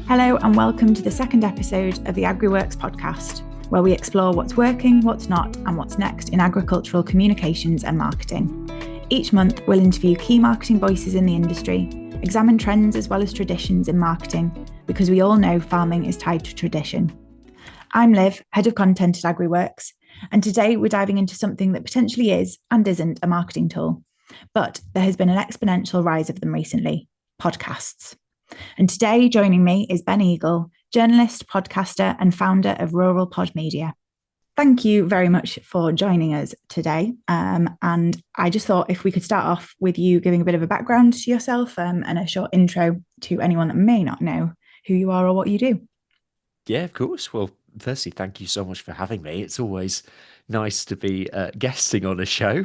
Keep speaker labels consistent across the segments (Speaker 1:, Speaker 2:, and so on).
Speaker 1: Hello and welcome to the second episode of the Agri-Works podcast, where we explore what's working, what's not, and what's next in agricultural communications and marketing. Each month, we'll interview key marketing voices in the industry, examine trends as well as traditions in marketing, because we all know farming is tied to tradition. I'm Liv, Head of Content at Agri-Works, and today we're diving into something that potentially is and isn't a marketing tool, but there has been an exponential rise of them recently: podcasts. And today, joining me is Ben Eagle, journalist, podcaster, and founder of Rural Pod Media. Thank you very much for joining us today. And I just thought if we could start off with you giving a bit of a background to yourself and a short intro to anyone that may not know who you are or what you do.
Speaker 2: Yeah, of course. Well, firstly, thank you so much for having me. It's always nice to be guesting on a show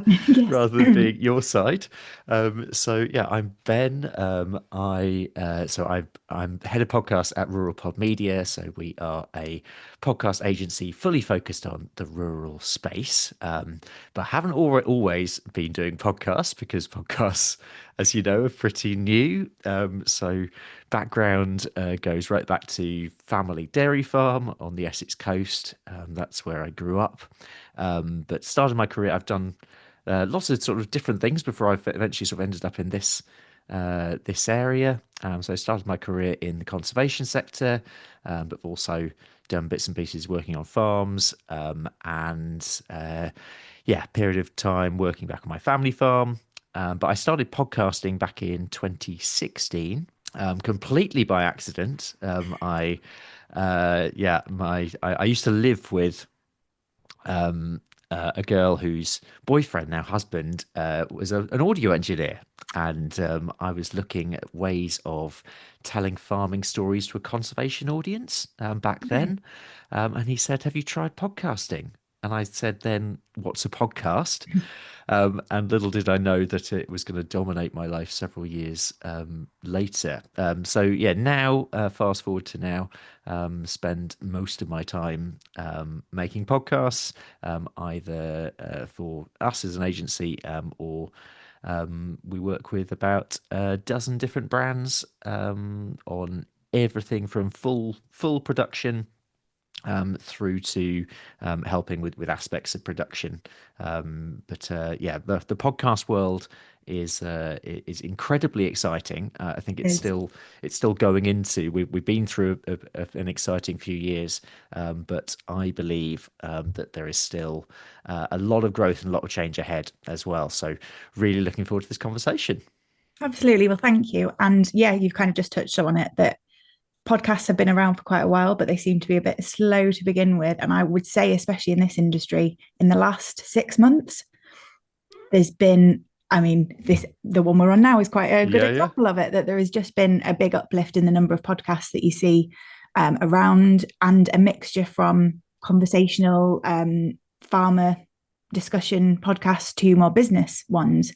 Speaker 1: Yes.
Speaker 2: rather than being your side. So yeah, I'm Ben. I'm head of podcast at Rural Pod Media. So we are a podcast agency fully focused on the rural space, but haven't always been doing podcasts because podcasts, as you know, are pretty new. So background goes right back to family dairy farm on the Essex coast. That's where I grew up. But started my career, I've done lots of sort of different things before I eventually sort of ended up in this area. So I started my career in the conservation sector, but I've also done bits and pieces working on farms, period of time working back on my family farm. But I started podcasting back in 2016, completely by accident. I used to live with a girl whose boyfriend, now husband, was an audio engineer. And I was looking at ways of telling farming stories to a conservation audience back then. And he said, "Have you tried podcasting?" And I said, "Then what's a podcast?" And little did I know that it was going to dominate my life several years later. Now, fast forward to now, spend most of my time making podcasts, either for us as an agency or we work with about a dozen different brands on everything from full production through to helping with aspects of production. The podcast world is incredibly exciting. I think it's still going into. We've been through an exciting few years, but I believe that there is still a lot of growth and a lot of change ahead as well. So really looking forward to this conversation.
Speaker 1: Absolutely. Well, thank you. And yeah, you've kind of just touched on it that podcasts have been around for quite a while, but they seem to be a bit slow to begin with. And I would say, especially in this industry, in the last 6 months, there's been, the one we're on now is quite a good
Speaker 2: Yeah.
Speaker 1: example of it, that there has just been a big uplift in the number of podcasts that you see around, and a mixture from conversational farmer discussion podcasts to more business ones.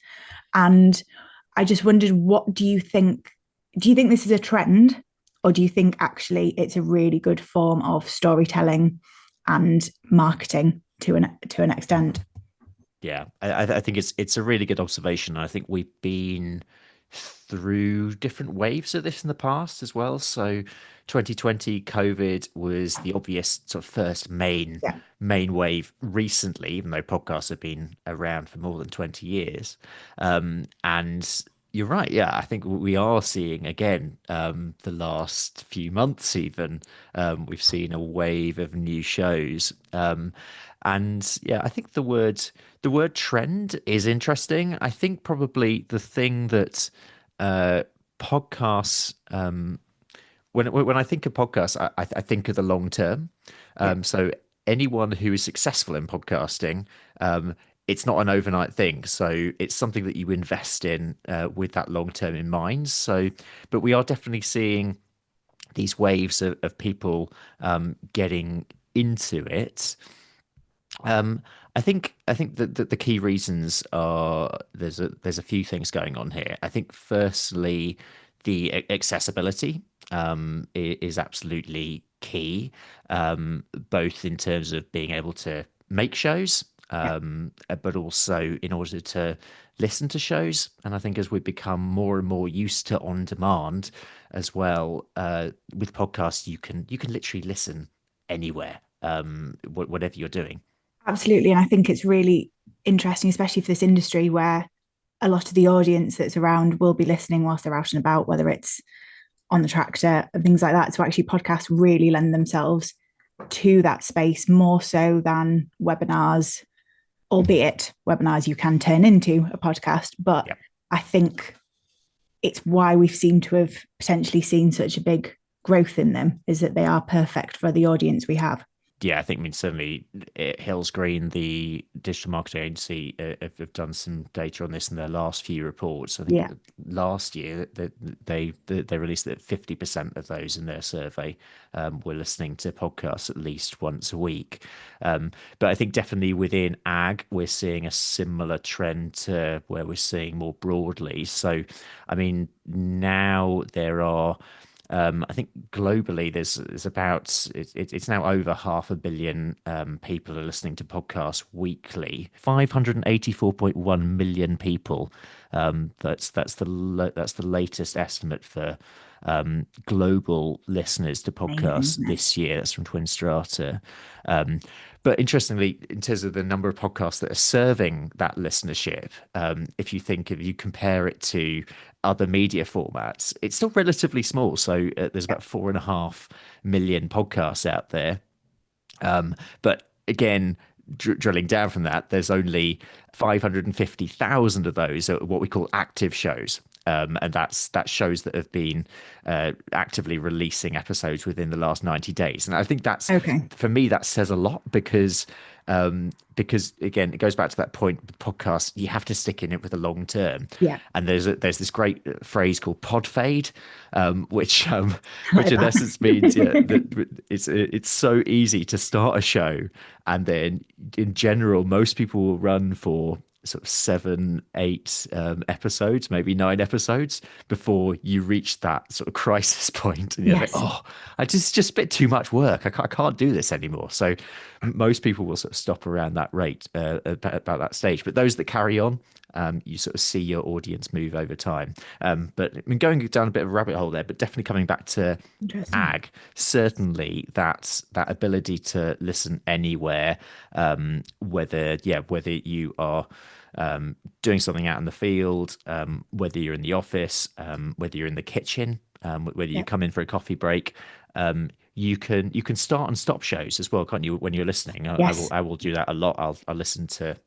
Speaker 1: And I just wondered, what do you think? Do you think this is a trend, or do you think actually it's a really good form of storytelling and marketing to an extent?
Speaker 2: Yeah, I think it's a really good observation. I think we've been through different waves of this in the past as well. So 2020 COVID was the obvious sort of first
Speaker 1: Yeah.
Speaker 2: main wave recently, even though podcasts have been around for more than 20 years. And you're right. Yeah, I think we are seeing again the last few months even we've seen a wave of new shows. And yeah, I think the word trend is interesting. I think probably the thing that podcasts when I think of podcasts, I think of the long term.
Speaker 1: Yeah.
Speaker 2: So anyone who is successful in podcasting, it's not an overnight thing. So it's something that you invest in with that long term in mind. So, but we are definitely seeing these waves of people getting into it. Um, I think that the key reasons are there's a few things going on here. I think firstly, the accessibility is absolutely key, both in terms of being able to make shows
Speaker 1: Yeah.
Speaker 2: but also in order to listen to shows. And I think as we become more and more used to on demand as well, with podcasts, you can literally listen anywhere, whatever you're doing.
Speaker 1: Absolutely. And I think it's really interesting, especially for this industry where a lot of the audience that's around will be listening whilst they're out and about, whether it's on the tractor and things like that. So actually podcasts really lend themselves to that space more so than webinars, albeit webinars you can turn into a podcast. But
Speaker 2: Yeah.
Speaker 1: I think it's why we've seemed to have potentially seen such a big growth in them, is that they are perfect for the audience we have.
Speaker 2: Yeah, I think, I mean, certainly Hills Green, the digital marketing agency, have done some data on this in their last few reports. I think
Speaker 1: Yeah.
Speaker 2: last year they released that 50% of those in their survey were listening to podcasts at least once a week. But I think definitely within ag, we're seeing a similar trend to where we're seeing more broadly. So, I mean, now there are I think globally there's about it's now over 500 million people are listening to podcasts weekly. 584.1 million people. That's the latest estimate for global listeners to
Speaker 1: Amazing,
Speaker 2: podcasts
Speaker 1: isn't it?
Speaker 2: this year. That's from Twin Strata. But interestingly, in terms of the number of podcasts that are serving that listenership, if you compare it to other media formats, it's still relatively small. So there's about 4.5 million podcasts out there. But again, drilling down from that, there's only 550,000 of those are what we call active shows. And that's shows that have been actively releasing episodes within the last 90 days. And I think that's,
Speaker 1: Okay.
Speaker 2: for me, that says a lot because again, it goes back to that point with podcasts, you have to stick in it with the long term.
Speaker 1: Yeah.
Speaker 2: And there's this great phrase called pod fade, which
Speaker 1: I
Speaker 2: which
Speaker 1: like
Speaker 2: in essence means, yeah,
Speaker 1: that.
Speaker 2: that it's so easy to start a show, and then in general, most people will run for sort of 7, 8 episodes, maybe 9 episodes before you reach that sort of crisis point, and you're like,
Speaker 1: Yes.
Speaker 2: oh, just a bit too much work. I can't do this anymore. So most people will sort of stop around that rate, about that stage. But those that carry on, you sort of see your audience move over time. But I mean, going down a bit of a rabbit hole there, but definitely coming back to
Speaker 1: Interesting.
Speaker 2: ag, certainly that ability to listen anywhere, whether you are doing something out in the field, whether you're in the office, whether you're in the kitchen, whether you
Speaker 1: Yeah.
Speaker 2: come in for a coffee break, you can start and stop shows as well, can't you? When you're listening,
Speaker 1: Yes.
Speaker 2: I will do that a lot. I listen to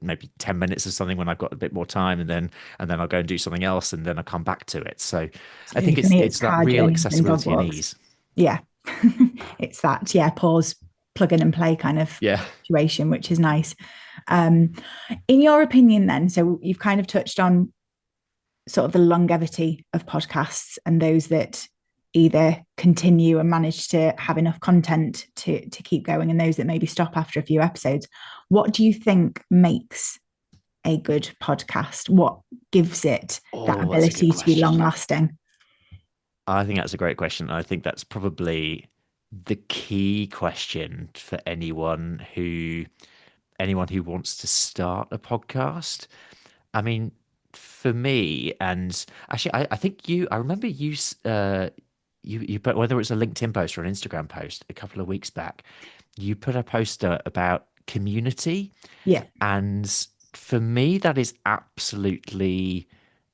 Speaker 2: maybe 10 minutes of something when I've got a bit more time, and then I'll go and do something else, and then I'll come back to it. So I
Speaker 1: Absolutely.
Speaker 2: think
Speaker 1: For
Speaker 2: it's
Speaker 1: me, it's
Speaker 2: it's that
Speaker 1: car
Speaker 2: real
Speaker 1: journeys and dog
Speaker 2: accessibility and
Speaker 1: walks.
Speaker 2: ease.
Speaker 1: Yeah. It's that, yeah, pause, plug in and play kind of
Speaker 2: Yeah.
Speaker 1: situation, which is nice. Um, in your opinion, then, so you've kind of touched on sort of the longevity of podcasts and those that either continue and manage to have enough content to keep going, and those that maybe stop after a few episodes. What do you think makes a good podcast? What gives it that
Speaker 2: Oh, that's a good
Speaker 1: ability to be long
Speaker 2: question.
Speaker 1: lasting?
Speaker 2: I think that's a great question. I think that's probably the key question for anyone who wants to start a podcast. I mean, for me, and actually, I think I remember you put, whether it's a LinkedIn post or an Instagram post a couple of weeks back, you put a poster about community.
Speaker 1: Yeah.
Speaker 2: And for me, that is absolutely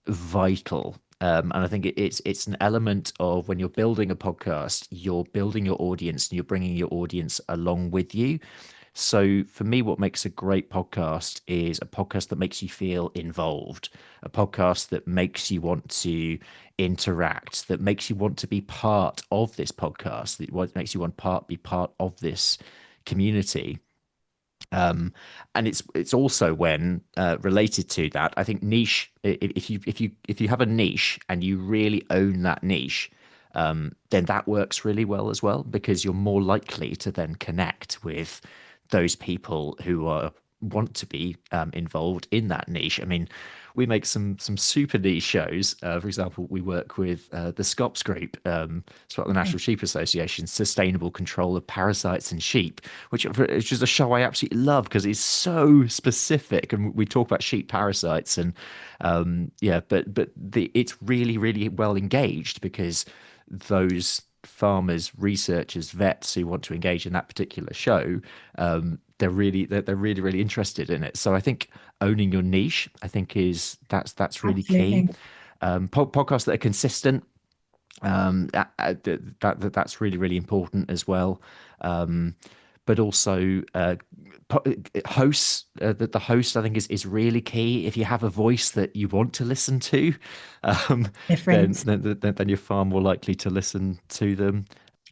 Speaker 2: vital. And I think it's an element of when you're building a podcast, you're building your audience and you're bringing your audience along with you. So for me, what makes a great podcast is a podcast that makes you feel involved, a podcast that makes you want to interact, that makes you want to be part of this podcast, that what makes you want be part of this community. Um, and it's also when related to that, I think niche. If you have a niche and you really own that niche, then that works really well as well, because you're more likely to then connect with those people who are want to be involved in that niche. I mean, we make some super niche shows. For example, we work with the Scops Group, it's what the National Sheep Association's Sustainable Control of Parasites in Sheep, which is a show I absolutely love because it's so specific, and we talk about sheep parasites, and yeah, but it's really well engaged because those farmers, researchers, vets who want to engage in that particular show, they're really interested in it. So I think owning your niche, I think that's really key.
Speaker 1: Absolutely.
Speaker 2: Podcasts that are consistent, that's really important as well. But also hosts, the host I think is really key. If you have a voice that you want to listen to, um, then,
Speaker 1: Difference.
Speaker 2: then you're far more likely to listen to them.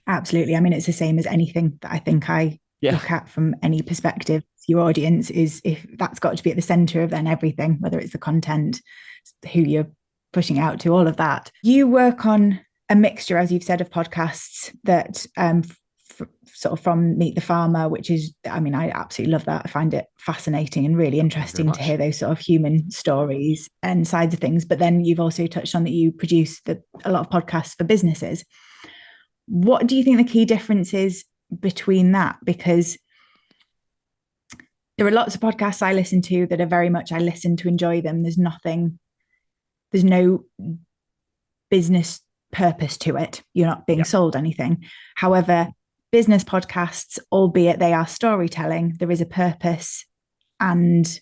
Speaker 1: Absolutely. I mean, it's the same as anything that I think I
Speaker 2: Yeah.
Speaker 1: look at from any perspective. Your audience is, if that's got to be at the center of then everything, whether it's the content, who you're pushing out to, all of that. You work on a mixture, as you've said, of podcasts that sort of from Meet the Farmer, which is, I mean, I absolutely love that. I find it fascinating and really
Speaker 2: Thank you very
Speaker 1: interesting to
Speaker 2: much.
Speaker 1: hear those sort of human stories and sides of things. But then you've also touched on that you produce a lot of podcasts for businesses. What do you think the key difference is between that? Because there are lots of podcasts I listen to that are very much, I listen to enjoy them. There's no business purpose to it. You're not being
Speaker 2: Yeah.
Speaker 1: sold anything. However, business podcasts, albeit they are storytelling, there is a purpose and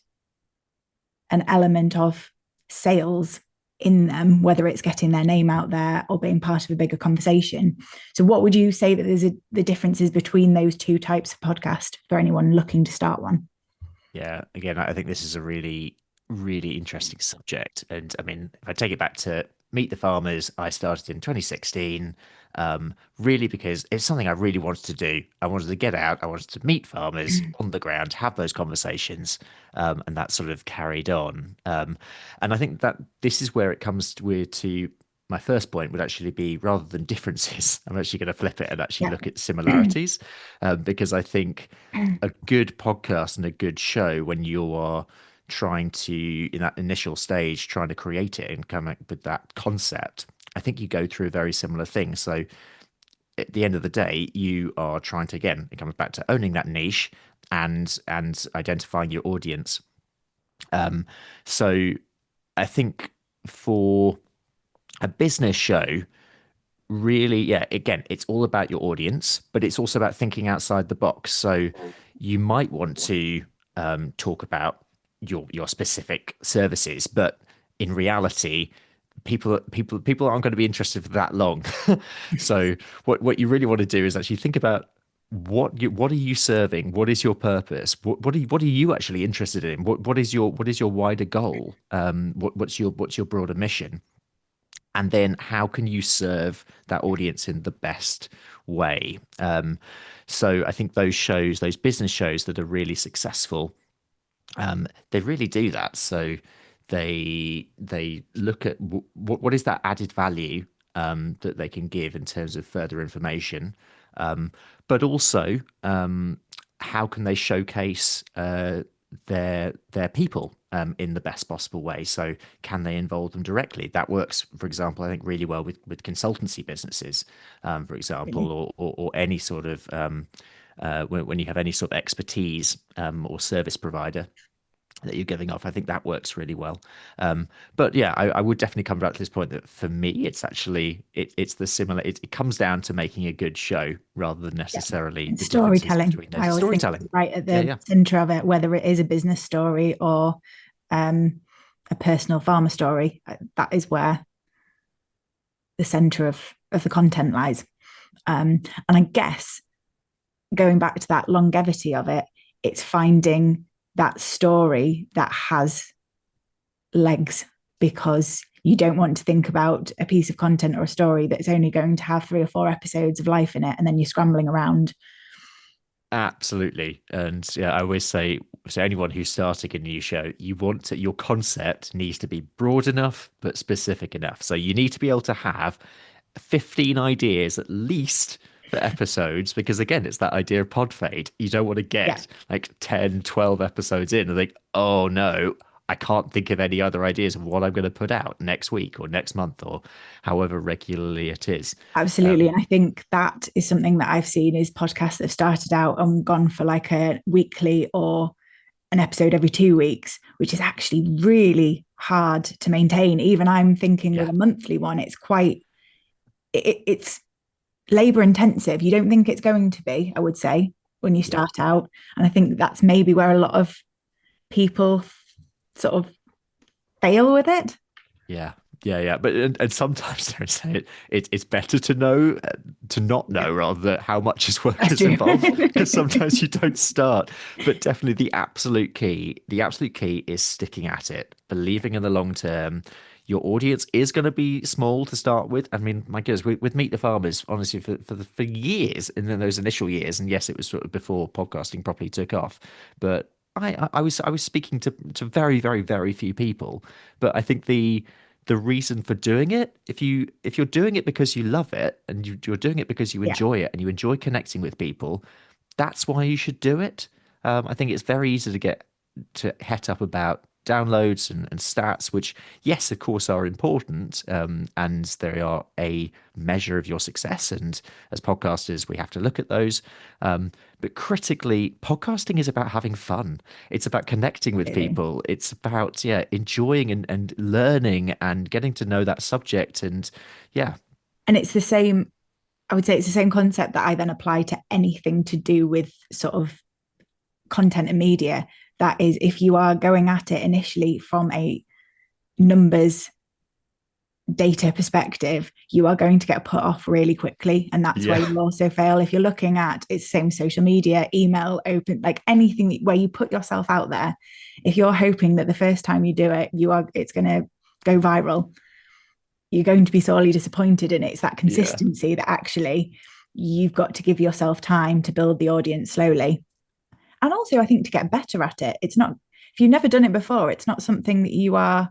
Speaker 1: an element of sales in them, whether it's getting their name out there or being part of a bigger conversation. So what would you say that the differences between those two types of podcast for anyone looking to start one?
Speaker 2: Yeah, again, I think this is a really interesting subject. And I mean, if I take it back to Meet the Farmers, I started in 2016, really because it's something I really wanted to do. I wanted to get out, I wanted to meet farmers on the ground, have those conversations, and that sort of carried on. And I think that this is where it comes to my first point would actually be rather than differences, I'm actually going to flip it and actually
Speaker 1: Yeah.
Speaker 2: look at similarities, because I think a good podcast and a good show when you are trying to, in that initial stage, trying to create it and come up with that concept, I think you go through a very similar thing. So at the end of the day, you are trying to, again, it comes back to owning that niche and identifying your audience. So I think for a business show, really, yeah, again, it's all about your audience, but it's also about thinking outside the box. So you might want to talk about your specific services, but in reality, people aren't going to be interested for that long. So what you really want to do is actually think about what are you serving? What is your purpose? What are you actually interested in? What is your wider goal? What's your broader mission? And then how can you serve that audience in the best way? So I think those shows, those business shows that are really successful, they really do that. So they look at what is that added value that they can give in terms of further information, but also how can they showcase their people in the best possible way. So can they involve them directly? That works, for example, I think really well with consultancy businesses, for example,
Speaker 1: Really.
Speaker 2: or any sort of when you have any sort of expertise or service provider that you're giving off. I think that works really well. But yeah, I would definitely come back to this point that for me, it's actually it's the similar. It comes down to making a good show rather than
Speaker 1: Yeah.
Speaker 2: necessarily
Speaker 1: And
Speaker 2: the differences
Speaker 1: storytelling,
Speaker 2: between
Speaker 1: I
Speaker 2: those.
Speaker 1: always think is
Speaker 2: Storytelling.
Speaker 1: right at
Speaker 2: Yeah,
Speaker 1: the
Speaker 2: yeah.
Speaker 1: center of it, whether it is a business story or um, a personal farmer story. That is where the center of the content lies. And I guess going back to that longevity of it, it's finding that story that has legs, because you don't want to think about a piece of content or a story that's only going to have 3 or 4 episodes of life in it and then you're scrambling around.
Speaker 2: Absolutely. And yeah, I always say to anyone who's starting a new show, your concept needs to be broad enough but specific enough. So you need to be able to have 15 ideas at least the episodes, because again, it's that idea of pod fade. You don't want to
Speaker 1: Yeah,
Speaker 2: get like 10, 12 episodes in and think, oh no, I can't think of any other ideas of what I'm going to put out next week or next month or however regularly it is.
Speaker 1: absolutely. And I think that is something that I've seen is podcasts that have started out and gone for like a weekly or an episode every 2 weeks, which is actually really hard to maintain. Even I'm thinking with
Speaker 2: Yeah,
Speaker 1: a monthly one, it's labor intensive. You don't think it's going to be, I would say, when you
Speaker 2: yeah.
Speaker 1: start out. And I think that's maybe where a lot of people sort of fail with it.
Speaker 2: Yeah, yeah. But and sometimes they say it's better to know to not
Speaker 1: Yeah,
Speaker 2: know rather than how much is work
Speaker 1: that's
Speaker 2: is
Speaker 1: true.
Speaker 2: involved because sometimes you don't start. But definitely the absolute key is sticking at it, believing in the long term. Your audience is going to be small to start with. I mean, my goodness, with Meet the Farmers, honestly, for years, and then those initial years, and yes, it was sort of before podcasting properly took off, but I was speaking to very, very, very few people, but I think the reason for doing it, if you're doing it because you love it and you're doing it because you
Speaker 1: Yeah,
Speaker 2: enjoy it and you enjoy connecting with people, that's why you should do it. I think it's very easy to get to het up about downloads and stats, which, yes, of course, are important, and they are a measure of your success. And as podcasters, we have to look at those. But critically, podcasting is about having fun. It's about connecting with
Speaker 1: absolutely.
Speaker 2: people. It's about, yeah, enjoying and learning and getting to know that subject. And yeah,
Speaker 1: And it's the same, I would say it's the same concept that I then apply to anything to do with sort of content and media. That is, if you are going at it initially from a numbers data perspective, you are going to get put off really quickly. And that's where
Speaker 2: yeah,
Speaker 1: you'll also fail. If you're looking at it's the same social media, email, open, like anything where you put yourself out there, if you're hoping that the first time you do it, it's going to go viral, you're going to be sorely disappointed. And it's that
Speaker 2: yeah,
Speaker 1: consistency that actually you've got to give yourself time to build the audience slowly. And also, I think to get better at it, it's not, if you've never done it before, it's not something that you are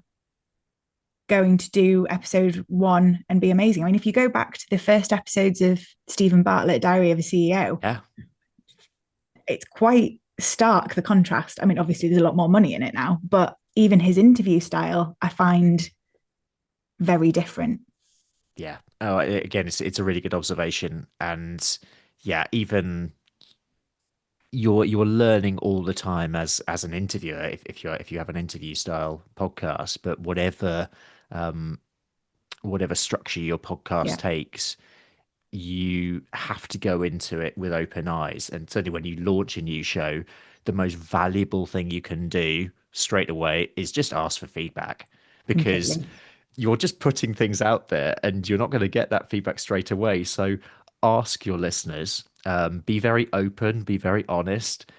Speaker 1: going to do episode one and be amazing. I mean, if you go back to the first episodes of Stephen Bartlett, Diary of a CEO,
Speaker 2: yeah.
Speaker 1: it's quite stark, the contrast. I mean, obviously, there's a lot more money in it now, but even his interview style, I find very different.
Speaker 2: Yeah. Oh, again, it's a really good observation, and yeah, even you're learning all the time as an interviewer if you have an interview style podcast, but um whatever structure your podcast
Speaker 1: Yeah,
Speaker 2: takes, you have to go into it with open eyes. And certainly when you launch a new show, the most valuable thing you can do straight away is just ask for feedback because
Speaker 1: completely.
Speaker 2: you're just putting things out there and you're not going to get that feedback straight away. So ask your listeners, be very open, be very honest,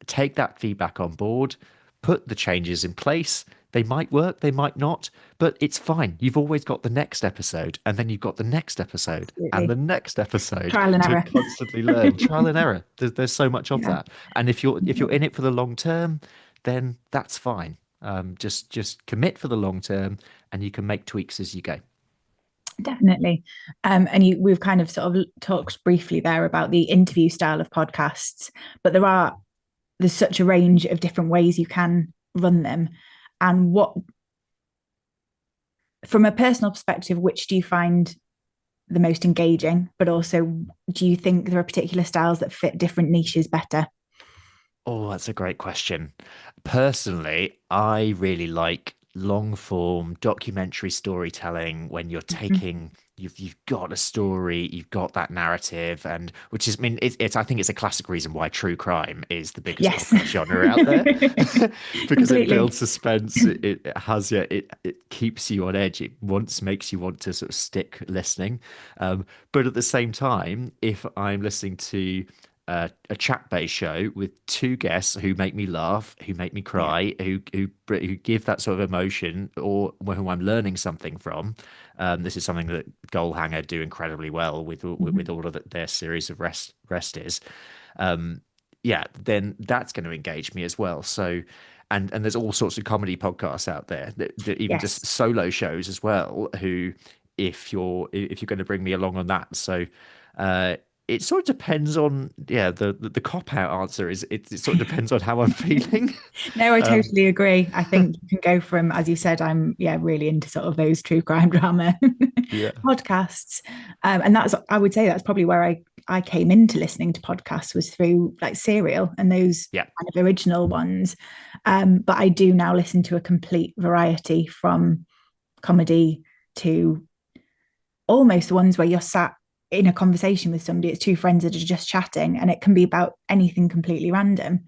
Speaker 2: take that feedback on board, put the changes in place. They might work, they might not, but it's fine. You've always got the next episode, and then you've got the next episode and the
Speaker 1: Absolutely.
Speaker 2: next episode
Speaker 1: Trial and
Speaker 2: to
Speaker 1: error.
Speaker 2: constantly learn. Trial and error. There's so much of
Speaker 1: Yeah,
Speaker 2: that. And if you're in it for the long term, then that's fine. Just commit for the long term, and you can make tweaks as you go.
Speaker 1: definitely. We've kind of sort of talked briefly there about the interview style of podcasts, but there's such a range of different ways you can run them. And what, from a personal perspective, which do you find the most engaging? But also, do you think there are particular styles that fit different niches better?
Speaker 2: Oh, that's a great question. Personally, I really like long form documentary storytelling when you're
Speaker 1: Mhm.
Speaker 2: taking you've got a story, you've got that narrative, and which is, I mean, it's I think it's a classic reason why true crime is the biggest
Speaker 1: Yes,
Speaker 2: podcast genre out there because it
Speaker 1: completely.
Speaker 2: builds suspense, it has, yeah, it keeps you on edge, it once makes you want to sort of stick listening. But at the same time, if I'm listening to a chat-based show with two guests who make me laugh, who make me
Speaker 1: Yeah.
Speaker 2: cry, who give that sort of emotion, or who I'm learning something from. This is something that Goalhanger do incredibly well with
Speaker 1: Mhm.
Speaker 2: all of their series of rest is. Yeah, then that's going to engage me as well. So, and there's all sorts of comedy podcasts out there that even just
Speaker 1: Yes.
Speaker 2: solo shows as well. Who, if you're going to bring me along on that, so. it sort of depends on, yeah, the cop out answer is it sort of depends on how I'm feeling.
Speaker 1: No, I
Speaker 2: um
Speaker 1: totally agree. I think you can go from, as you said, I'm really into sort of those true crime drama
Speaker 2: yeah.
Speaker 1: podcasts, and that's I would say that's probably where I came into listening to podcasts was through like Serial and those
Speaker 2: Yeah.
Speaker 1: kind of original ones. But I do now listen to a complete variety from comedy to almost the ones where you're sat in a conversation with somebody. It's two friends that are just chatting, and it can be about anything completely random.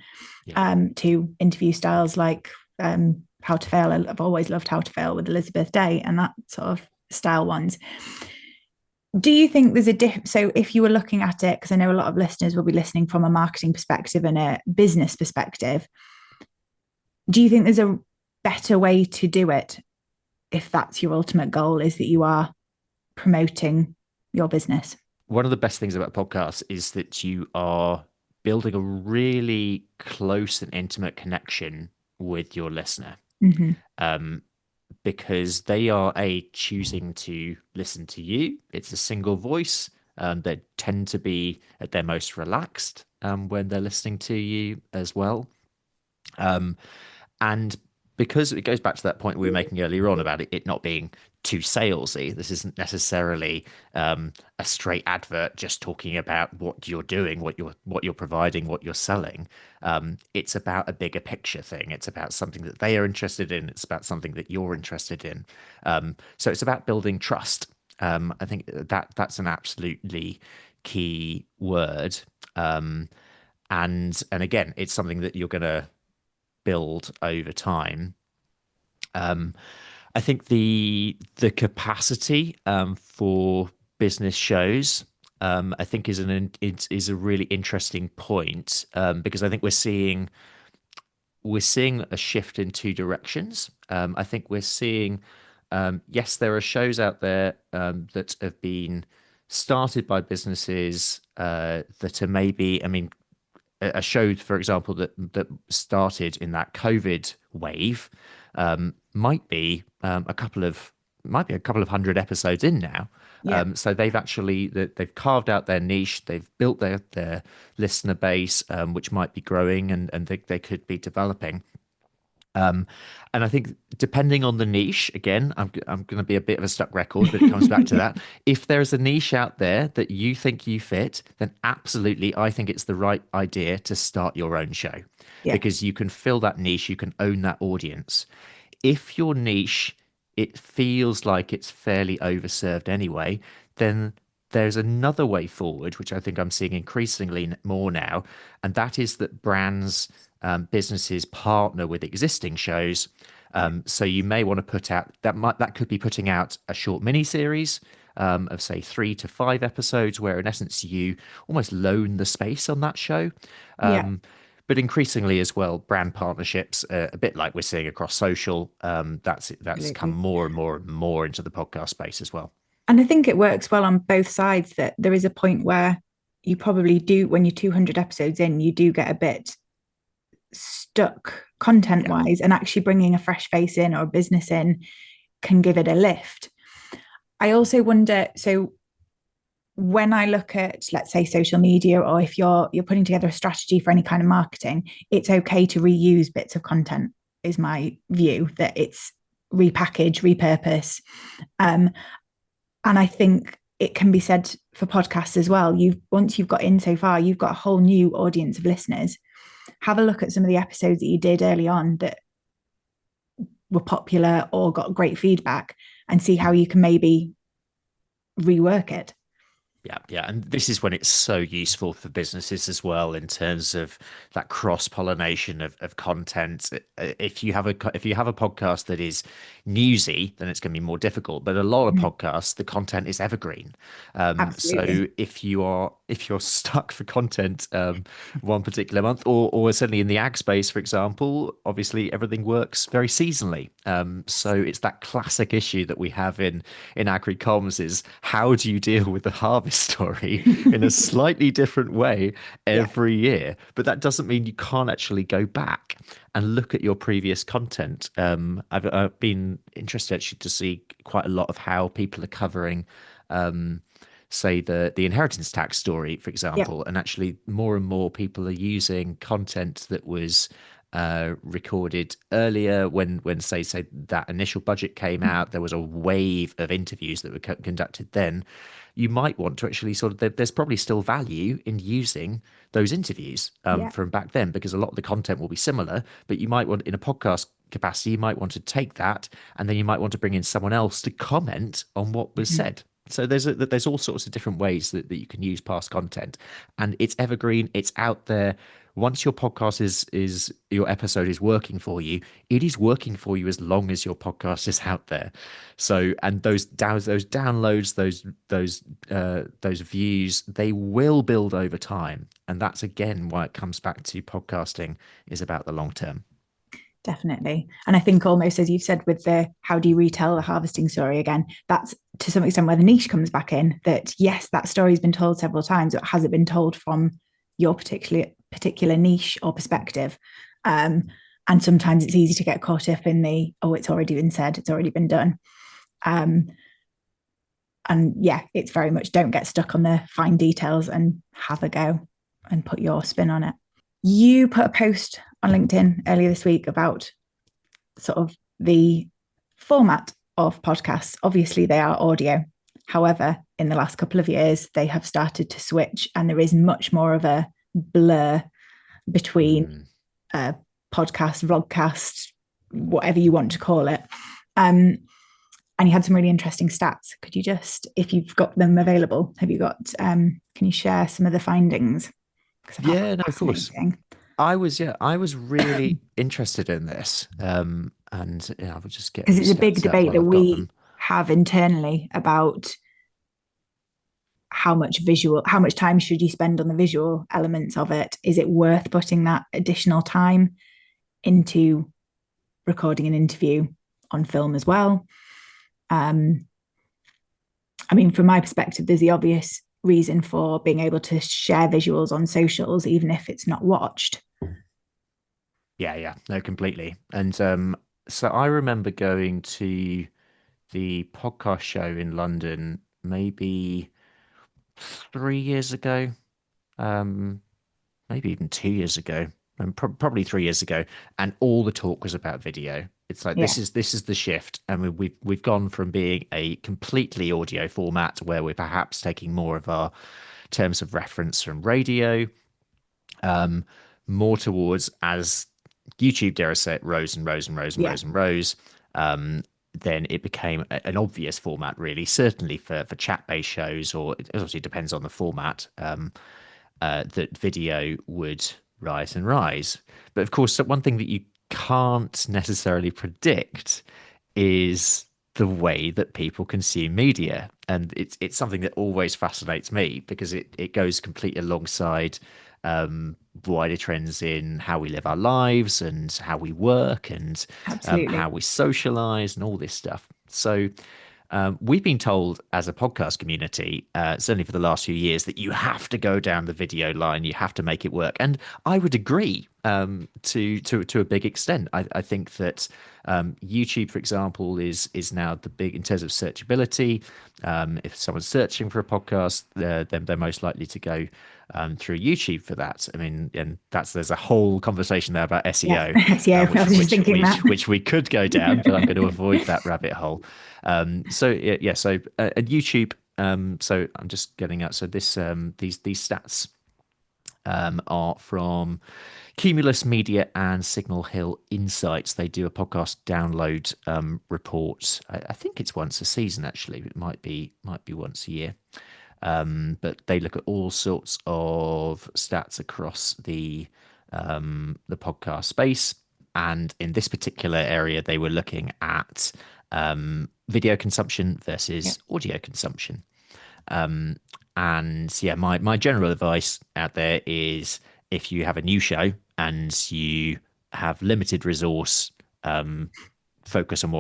Speaker 2: Yeah.
Speaker 1: To interview styles like How to Fail. I've always loved How to Fail with Elizabeth Day and that sort of style ones. Do you think there's a so if you were looking at it, because I know a lot of listeners will be listening from a marketing perspective and a business perspective, do you think there's a better way to do it if that's your ultimate goal, is that you are promoting your business?
Speaker 2: One of the best things about podcasts is that you are building a really close and intimate connection with your listener.
Speaker 1: Mm-hmm.
Speaker 2: Um, because they are choosing to listen to you. It's a single voice. They tend to be at their most relaxed when they're listening to you as well. Um, and because it goes back to that point we were making earlier on about it not being too salesy, this isn't necessarily a straight advert just talking about what you're doing, what you're providing, what you're selling. It's about a bigger picture thing. It's about something that they are interested in. It's about something that you're interested in. So it's about building trust. I think that's an absolutely key word. And again, it's something that you're going to build over time. Um, I think the capacity for business shows, I think is a really interesting point, because I think we're seeing a shift in two directions. I think we're seeing, yes, there are shows out there that have been started by businesses that are maybe, I mean, a show, for example, that started in that COVID wave, might be a couple of hundred episodes in now.
Speaker 1: Yeah.
Speaker 2: So they've carved out their niche, they've built their listener base, which might be growing, and they could be developing. Um, and I think depending on the niche, again, I'm going to be a bit of a stuck record, but it comes back to that. If there's a niche out there that you think you fit, then absolutely, I think it's the right idea to start your own show,
Speaker 1: Yeah.
Speaker 2: because you can fill that niche, you can own that audience. If your niche, it feels like it's fairly overserved anyway, then there's another way forward, which I think I'm seeing increasingly more now, and that is that brands, businesses partner with existing shows.
Speaker 1: Yeah.
Speaker 2: So you may want to put out that could be putting out a short mini series of say 3 to 5 episodes, where in essence you almost loan the space on that show.
Speaker 1: Yeah.
Speaker 2: But increasingly as well, brand partnerships, a bit like we're seeing across social, that's come
Speaker 1: Absolutely.
Speaker 2: more and more and more into the podcast space as well.
Speaker 1: And I think it works well on both sides, that there is a point where you probably do, when you're 200 episodes in, you do get a bit stuck content
Speaker 2: Yeah,
Speaker 1: wise, and actually bringing a fresh face in or a business in can give it a lift. I also wonder, so when I look at, let's say, social media, or if you're putting together a strategy for any kind of marketing, it's okay to reuse bits of content, is my view, that it's repackage, repurpose. And I think it can be said for podcasts as well. Once you've got in so far, you've got a whole new audience of listeners. Have a look at some of the episodes that you did early on that were popular or got great feedback, and see how you can maybe rework it.
Speaker 2: yeah, and this is when it's so useful for businesses as well, in terms of that cross pollination of content. If you have a podcast that is newsy, then it's going to be more difficult. But a lot of
Speaker 1: Mhm.
Speaker 2: podcasts, the content is evergreen.
Speaker 1: Absolutely.
Speaker 2: So if you're stuck for content one particular month, or certainly in the ag space, for example, obviously everything works very seasonally. So it's that classic issue that we have in agri-comms, is how do you deal with the harvest story in a slightly different way
Speaker 1: Yeah.
Speaker 2: every year? But that doesn't mean you can't actually go back and look at your previous content. I've been interested actually to see quite a lot of how people are covering say the inheritance tax story, for
Speaker 1: Yeah.
Speaker 2: example, and actually more and more people are using content that was recorded earlier when say that initial budget came out. There was a wave of interviews that were conducted then. You might want to actually sort of there's probably still value in using those interviews
Speaker 1: Yeah.
Speaker 2: from back then, because a lot of the content will be similar, but you might want, in a podcast capacity, you might want to take that, and then you might want to bring in someone else to comment on what was
Speaker 1: Mhm.
Speaker 2: said. So there's all sorts of different ways that you can use past content, and it's evergreen. It's out there. Once your podcast is your episode is working for you, it is working for you as long as your podcast is out there. So, and those downloads, those views, they will build over time, and that's again why it comes back to podcasting is about the long term.
Speaker 1: Definitely. And I think almost as you've said with the how do you retell the harvesting story again, that's to some extent where the niche comes back in, that yes, that story's been told several times, but has it been told from your particular niche or perspective? And sometimes it's easy to get caught up in the, oh, it's already been said, it's already been done. Um, and yeah, it's very much don't get stuck on the fine details and have a go and put your spin on it. You put a post on LinkedIn earlier this week about sort of the format of podcasts. Obviously, they are audio. However, in the last couple of years, they have started to switch, and there is much more of a blur between podcast, vlogcast, whatever you want to call it. And you had some really interesting stats. Could you just, if you've got them available, have you got, can you share some of the findings? Because I found
Speaker 2: Yeah, no,
Speaker 1: that
Speaker 2: of course.
Speaker 1: fascinating.
Speaker 2: I was really interested in this, and yeah, I will just get
Speaker 1: Because
Speaker 2: the
Speaker 1: it's a big
Speaker 2: stats up
Speaker 1: debate
Speaker 2: while
Speaker 1: that
Speaker 2: I've got
Speaker 1: we
Speaker 2: them.
Speaker 1: have internally about how much time should you spend on the visual elements of it? Is it worth putting that additional time into recording an interview on film as well? Um, I mean, from my perspective, there's the obvious reason for being able to share visuals on socials, even if it's not watched.
Speaker 2: Yeah, no, completely. And so I remember going to the podcast show in London maybe 3 years ago, um, maybe even 2 years ago, and probably 3 years ago, and all the talk was about video. It's like
Speaker 1: Yeah,
Speaker 2: this is the shift, and we've gone from being a completely audio format where we're perhaps taking more of our terms of reference from radio, um, more towards, as YouTube, dare I say it, rose and rose and rose and
Speaker 1: yeah,
Speaker 2: rose and rose. Um, then it became an obvious format, really, certainly for chat-based shows, or it obviously depends on the format, that video would rise and rise. But of course, one thing that you can't necessarily predict is the way that people consume media. And it's something that always fascinates me, because it goes completely alongside wider trends in how we live our lives and how we work and how
Speaker 1: absolutely.
Speaker 2: we socialize and all this stuff. So we've been told as a podcast community, certainly for the last few years, that you have to go down the video line, you have to make it work, and I would agree to a big extent. I think that YouTube, for example, is now the big in terms of searchability. If someone's searching for a podcast, then they're most likely to go through YouTube for that. I mean, and there's a whole conversation there about
Speaker 1: Yeah,
Speaker 2: SEO,
Speaker 1: SEO. I was just thinking that.
Speaker 2: which we could go down, but I'm going to avoid that rabbit hole. So yeah, so and YouTube. So I'm just getting out. So these stats are from Cumulus Media and Signal Hill Insights. They do a podcast download report. I think it's once a season. Actually, it might be once a year. But they look at all sorts of stats across the podcast space. And in this particular area, they were looking at video consumption
Speaker 1: Yeah,
Speaker 2: versus audio consumption. And yeah, my general advice out there is, if you have a new show and you have limited resource, focus on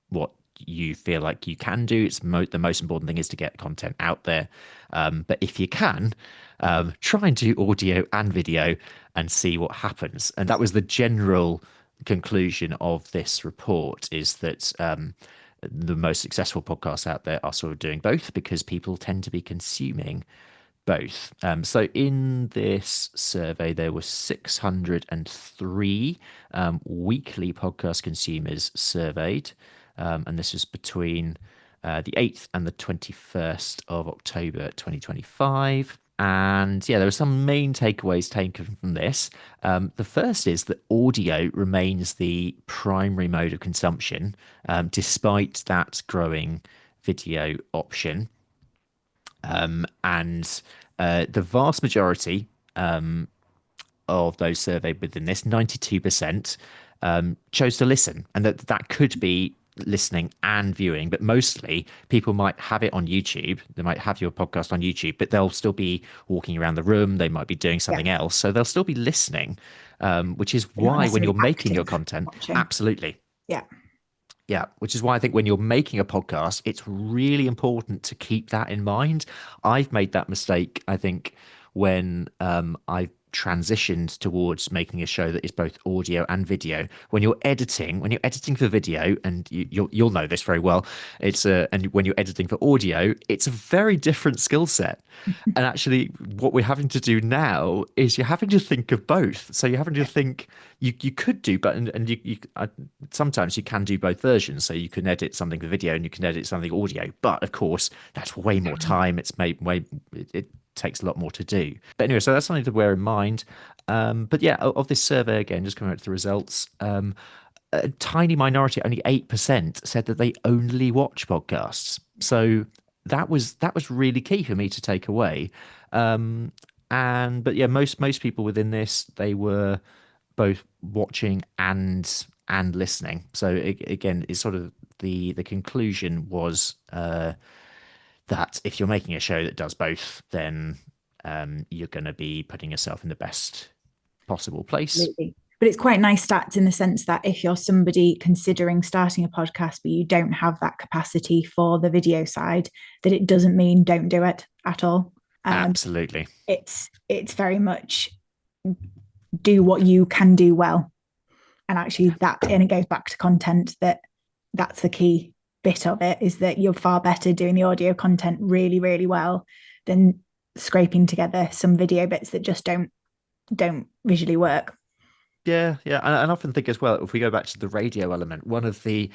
Speaker 2: what you feel like you can do. It's the most important thing is to get content out there. But if you can, try and do audio and video and see what happens. And that was the general conclusion of this report, is that the most successful podcasts out there are sort of doing both because people tend to be consuming both. So in this survey, there were 603 weekly podcast consumers surveyed, and this was between the 8th and the 21st of October 2025. And yeah, there are some main takeaways taken from this. The first is that audio remains the primary mode of consumption, despite that growing video option. And the vast majority of those surveyed within this, 92%, chose to listen. And that could be listening and viewing, but mostly people might have it on YouTube. They might have your podcast on YouTube, but they'll still be walking around the room. They might be doing
Speaker 1: Yeah.
Speaker 2: something else. So they'll still be listening, which is
Speaker 1: They're not
Speaker 2: why when you're
Speaker 1: necessarily
Speaker 2: making your
Speaker 1: active
Speaker 2: content,
Speaker 1: watching.
Speaker 2: absolutely.
Speaker 1: Yeah.
Speaker 2: Yeah, which is why I think when you're making a podcast, it's really important to keep that in mind. I've made that mistake, I think, when I transitioned towards making a show that is both audio and video. When you're editing for video, and you'll know this very well, and when you're editing for audio, it's a very different skill set. And actually, what we're having to do now is you're having to think of both. So you're having to think you could do, but sometimes you can do both versions. So you can edit something for video and you can edit something audio. But of course, that's way more time. It's made way it takes a lot more to do. But anyway, so that's something to bear in mind. But yeah, of this survey again, just coming out to the results. A tiny minority, only 8%, said that they only watch podcasts. So that was really key for me to take away. But yeah, most people within this, they were both watching and listening. So again, it's sort of the conclusion was that if you're making a show that does both, then you're going to be putting yourself in the best possible place.
Speaker 1: Absolutely. But it's quite nice stats in the sense that if you're somebody considering starting a podcast, but you don't have that capacity for the video side, that it doesn't mean don't do it at all.
Speaker 2: Absolutely.
Speaker 1: It's very much do what you can do well. And actually and it goes back to content, that's the key bit of it, is that you're far better doing the audio content really, really well than scraping together some video bits that just don't visually work.
Speaker 2: Yeah, and I often think as well, if we go back to the radio element, one of the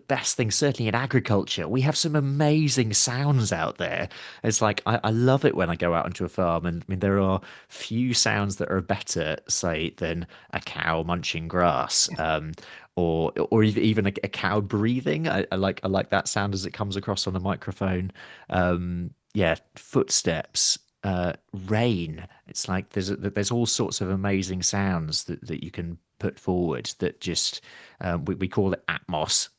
Speaker 2: best things, certainly in agriculture, we have some amazing sounds out there. It's like I love it when I go out onto a farm, and I mean there are few sounds that are better, say, than a cow munching grass, or even a cow breathing. I like that sound as it comes across on a microphone. Yeah, footsteps. Rain. It's like there's all sorts of amazing sounds that you can put forward that just we call it atmos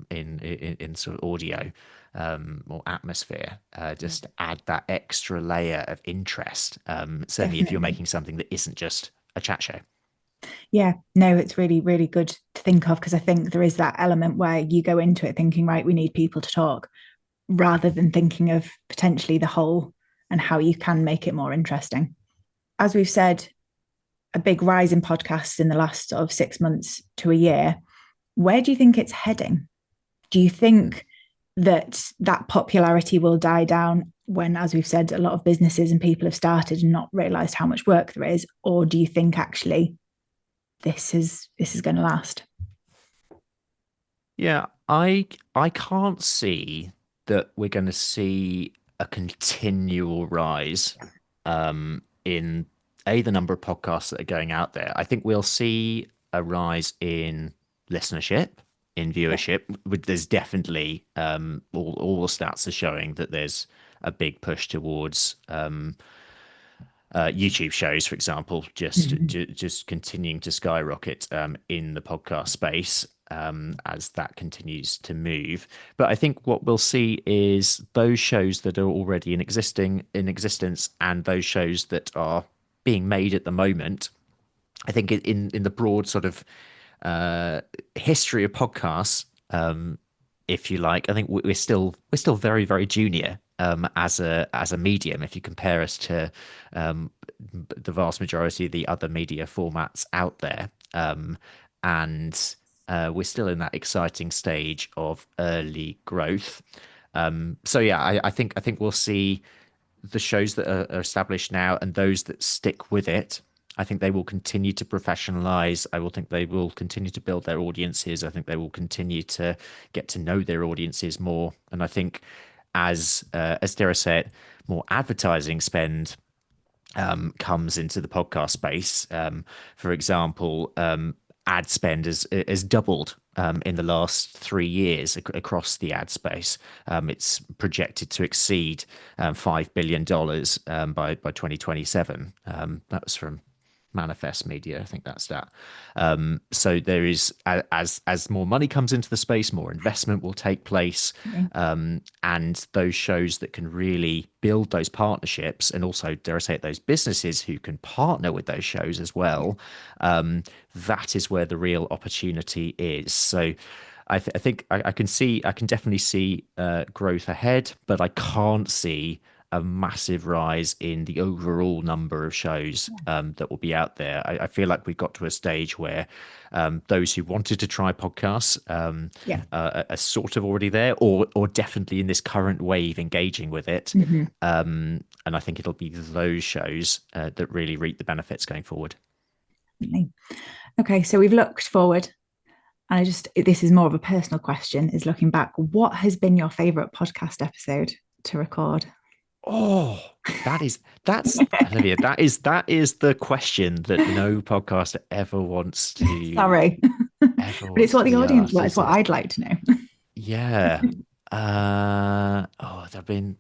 Speaker 2: in sort of audio or atmosphere. Just add that extra layer of interest. Certainly,
Speaker 1: Definitely.
Speaker 2: if you're making something that isn't just a chat show.
Speaker 1: Yeah, no, it's really, really good to think of, because I think there is that element where you go into it thinking, right, we need people to talk, rather than thinking of potentially the whole and how you can make it more interesting. As we've said, a big rise in podcasts in the last sort of 6 months to a year. Where do you think it's heading? Do you think that popularity will die down when, as we've said, a lot of businesses and people have started and not realised how much work there is? Or do you think actually this is going to last?
Speaker 2: Yeah, I can't see that we're going to see a continual rise in the number of podcasts that are going out there. I think we'll see a rise in listenership, in viewership. There's definitely all the stats are showing that there's a big push towards YouTube shows, for example, just continuing to skyrocket in the podcast space as that continues to move. But I think what we'll see is those shows that are already in existence and those shows that are being made at the moment. I think in the broad sort of history of podcasts, if you like, I think we're still very, very junior as a medium if you compare us to the vast majority of the other media formats out there. And we're still in that exciting stage of early growth. I think we'll see the shows that are established now and those that stick with it. I think they will continue to professionalize. I will think they will continue to build their audiences. I think they will continue to get to know their audiences more. And I think as Dara said, more advertising spend comes into the podcast space. For example, ad spend has doubled in the last 3 years across the ad space. It's projected to exceed $5 billion by 2027. That was from Manifest Media, I think that's that. So there is, as more money comes into the space, more investment will take place, and those shows that can really build those partnerships, and also, dare I say it, those businesses who can partner with those shows as well, that is where the real opportunity is. So I think I can definitely see growth ahead, but I can't see a massive rise in the overall number of shows that will be out there. I feel like we've got to a stage where those who wanted to try podcasts are sort of already there, or definitely in this current wave engaging with it. And I think it'll be those shows that really reap the benefits going forward.
Speaker 1: Okay, so we've looked forward. And this is more of a personal question, is looking back, what has been your favorite podcast episode to record?
Speaker 2: Oh, that's Olivia. That is the question that no podcaster ever wants to.
Speaker 1: Sorry, but it's what the audience wants. It's what I'd like to know.
Speaker 2: Yeah. There have been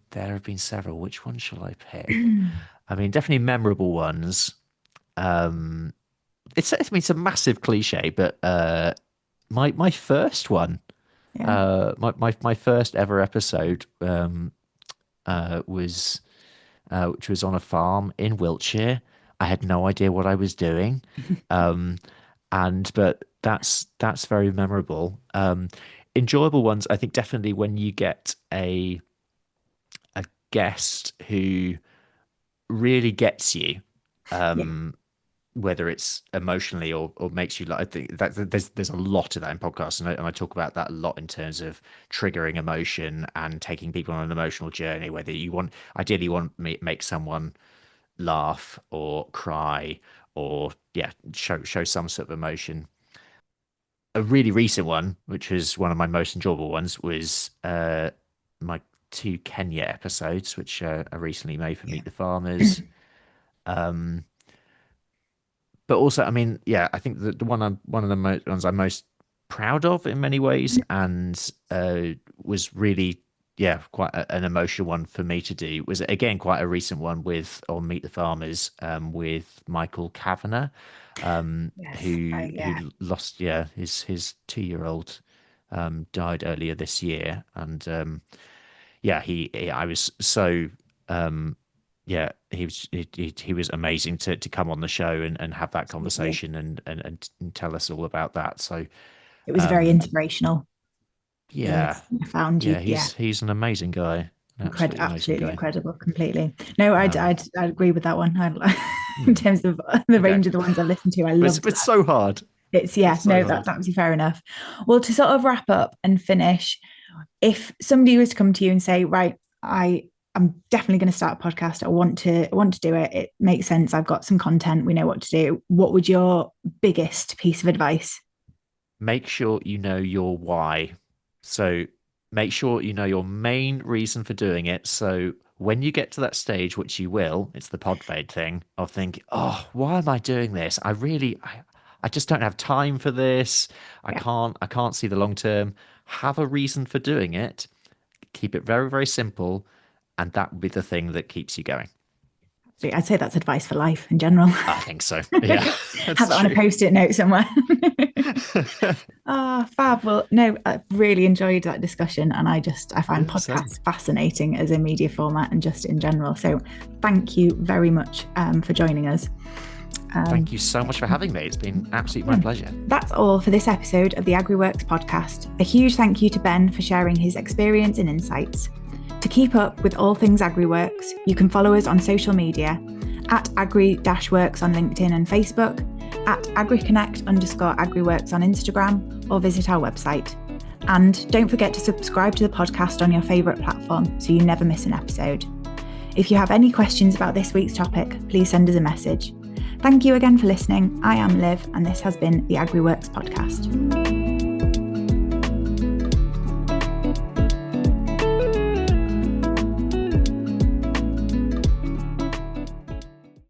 Speaker 2: several. Which one shall I pick? I mean, definitely memorable ones. It's a massive cliche, but my first one, my first ever episode, was which was on a farm in Wiltshire. I had no idea what I was doing, but that's very memorable. Enjoyable ones, I think, definitely when you get a guest who really gets you, whether it's emotionally or makes you like. I think that there's a lot of that in podcasts, and I talk about that a lot in terms of triggering emotion and taking people on an emotional journey. Whether you ideally want to make someone laugh or cry or show some sort of emotion. A really recent one, which was one of my most enjoyable ones, was my 2 Kenya episodes, which I recently made for Meet the Farmers. But also, I mean, I think the one of the ones I'm most proud of in many ways, and was really, quite an emotional one for me to do, was again quite a recent one on Meet the Farmers, with Michael Kavanagh, who lost his 2-year-old died earlier this year, and I was so. He was amazing to come on the show and have that conversation and tell us all about that. So
Speaker 1: it was very inspirational.
Speaker 2: Yeah,
Speaker 1: I found you.
Speaker 2: He's an amazing guy.
Speaker 1: Absolutely incredible. Completely. No, I'd agree with that one. In terms of the range of the ones I listened to, I love it.
Speaker 2: It's so hard.
Speaker 1: That's absolutely fair enough. Well, to sort of wrap up and finish, if somebody was to come to you and say, right, I'm definitely going to start a podcast, I want to do it, it makes sense, I've got some content, we know what to do, what would your biggest piece of advice?
Speaker 2: Make sure you know your why. So make sure you know your main reason for doing it. So when you get to that stage, which you will, it's the pod fade thing of thinking, oh, why am I doing this? I just don't have time for this. I can't see the long term. Have a reason for doing it. Keep it very, very simple. And that would be the thing that keeps you going.
Speaker 1: I'd say that's advice for life in general.
Speaker 2: I think so. Yeah.
Speaker 1: Have it on a post-it note somewhere. Fab. Well, no, I really enjoyed that discussion, and I find podcasts fascinating as a media format and just in general. So thank you very much for joining us.
Speaker 2: Thank you so much for having me. It's been absolutely my pleasure.
Speaker 1: That's all for this episode of the Agri-Works podcast. A huge thank you to Ben for sharing his experience and insights. To keep up with all things Agri-Works, you can follow us on social media at Agri-Works on LinkedIn and Facebook, at agriconnect_agriworks on Instagram or visit our website. And don't forget to subscribe to the podcast on your favourite platform so you never miss an episode. If you have any questions about this week's topic, please send us a message. Thank you again for listening. I am Liv, and this has been the Agri-Works podcast.